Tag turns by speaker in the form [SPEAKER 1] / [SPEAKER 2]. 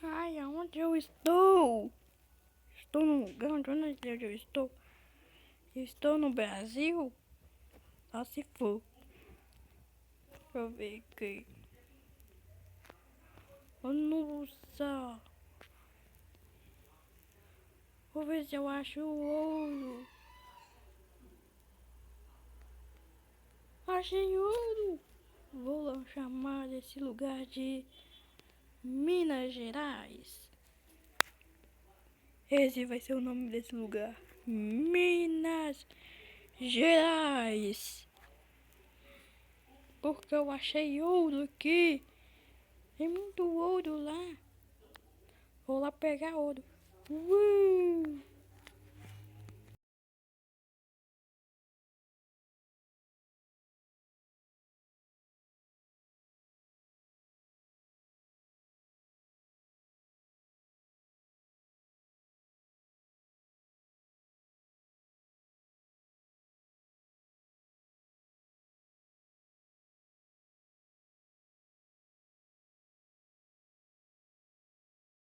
[SPEAKER 1] Ai, aonde eu estou? Estou num lugar onde eu não sei onde eu estou. Estou no Brasil? Só se for. Deixa eu ver aqui. Oh, nossa. Vou ver se eu acho o ouro. Achei ouro. Vou lá chamar esse lugar de Minas Gerais. Esse vai ser o nome desse lugar. Minas Gerais. Porque eu achei ouro aqui. Tem muito ouro lá. Vou lá pegar ouro.